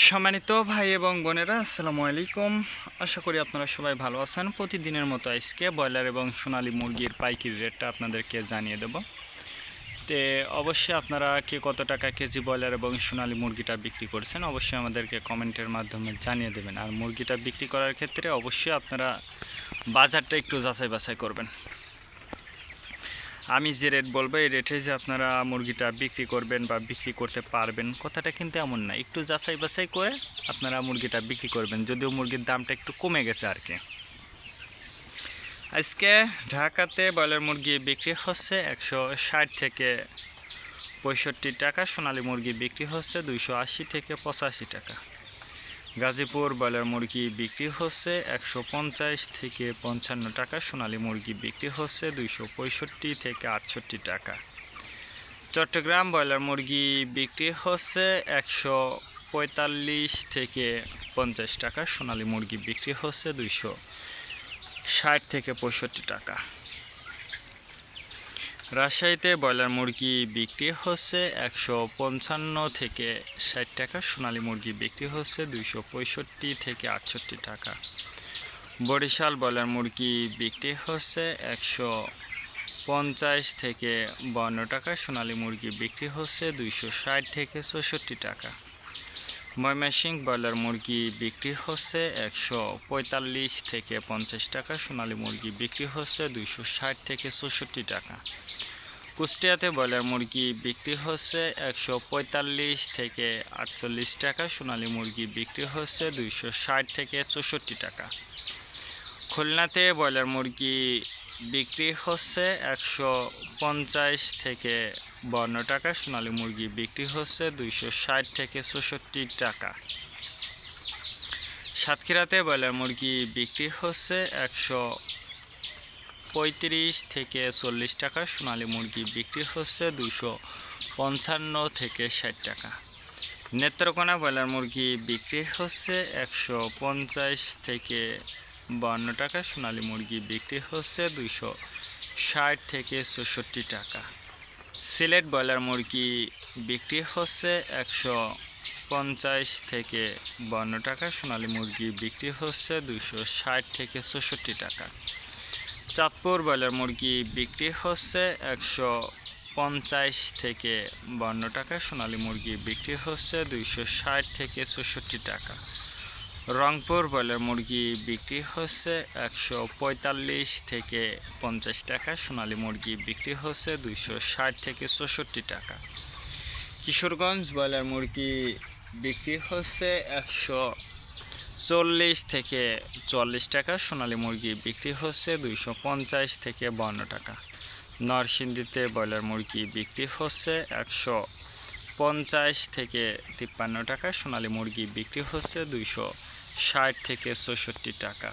সম্মানিত ভাই এবং বোনেরা, আসসালামু আলাইকুম। আশা করি আপনারা সবাই ভালো আছেন। প্রতিদিনের মতো আজকে ব্রয়লার এবং সোনালী মুরগির পাইকারি রেটটা আপনাদেরকে জানিয়ে দেব। তে অবশ্যই আপনারা কে কত টাকা কেজি ব্রয়লার এবং সোনালী মুরগিটা বিক্রি করছেন অবশ্যই আমাদেরকে কমেন্টের মাধ্যমে জানিয়ে দেবেন। আর মুরগিটা বিক্রি করার ক্ষেত্রে অবশ্যই আপনারা বাজারটা একটু যাচাই বাছাই করবেন। আমি যে রেট বলবো এই রেটে যে আপনারা মুরগিটা বিক্রি করবেন বা বিক্রি করতে পারবেন কথাটা কিন্তু এমন না। একটু যাচাই বাছাই করে আপনারা মুরগিটা বিক্রি করবেন, যদিও মুরগির দামটা একটু কমে গেছে আর কি। আজকে ঢাকাতে ব্রয়লার মুরগি বিক্রি হচ্ছে 160 থেকে 65 টাকা, সোনালী মুরগি বিক্রি হচ্ছে 280 থেকে 85 টাকা। গাজীপুর ব্রয়লার মুরগি বিক্রি হচ্ছে 150 থেকে 55 টাকা, সোনালী মুরগি বিক্রি হচ্ছে 265 থেকে 68 টাকা। চট্টগ্রাম ব্রয়লার মুরগি বিক্রি হচ্ছে 145 থেকে 50 টাকা, সোনালী মুরগি বিক্রি হচ্ছে 260 থেকে 65 টাকা। রাজশাহীতে ব্রয়লার মুরগি বিক্রি হচ্ছে 155 থেকে 60 টাকা, সোনালী মুরগি বিক্রি হচ্ছে 265 থেকে 68 টাকা। বরিশাল ব্রয়লার মুরগি বিক্রি হচ্ছে 150 থেকে 52 টাকা, সোনালী মুরগি বিক্রি হচ্ছে 260 থেকে 64 টাকা। ময়মনসিংহ ব্রয়লার মুরগি বিক্রি হচ্ছে 145 থেকে 50 টাকা, সোনালী মুরগি বিক্রি হচ্ছে 260 থেকে 64 টাকা। কুষ্টিয়াতে ব্রয়লার মুরগি বিক্রি হচ্ছে 145 থেকে 48 টাকা, সোনালী মুরগি বিক্রি হচ্ছে 260 থেকে 64 টাকা। খুলনাতে ব্রয়লার মুরগি বিক্রি হচ্ছে 150 থেকে 52 টাকা, সোনালী মুরগি বিক্রি হচ্ছে 260 থেকে 64 টাকা। সাতক্ষীরাতে ব্রয়লার মুরগি বিক্রি হচ্ছে 135 থেকে 40 টাকা, সোনালী মুরগি বিক্রি হচ্ছে 255 থেকে 60 টাকা। নেত্রকোনা ব্রয়লার মুরগি বিক্রি হচ্ছে 150 থেকে 52 টাকা, সোনালী মুরগি বিক্রি হচ্ছে 260 থেকে 64 টাকা। সিলেট ব্রয়লার মুরগি বিক্রি হচ্ছে 150 থেকে 52 টাকা, সোনালী মুরগি বিক্রি হচ্ছে 260 থেকে 64 টাকা। চাঁদপুর ব্রয়লার মুরগি বিক্রি হচ্ছে 150 থেকে 52 টাকা, সোনালী মুরগি বিক্রি হচ্ছে 260 থেকে 64 টাকা। রংপুর ব্রয়লার মুরগি বিক্রি হচ্ছে 145 থেকে 50 টাকা, সোনালী মুরগি বিক্রি হচ্ছে 260 থেকে 64 টাকা। কিশোরগঞ্জ ব্রয়লার মুরগি বিক্রি হচ্ছে 140 থেকে 40 টাকা, সোনালী মুরগি বিক্রি হচ্ছে 250 থেকে 52 টাকা। নরসিংদীতে ব্রয়লার মুরগি বিক্রি হচ্ছে 150 থেকে 53 টাকা, সোনালী মুরগি বিক্রি হচ্ছে 260 থেকে 64 টাকা।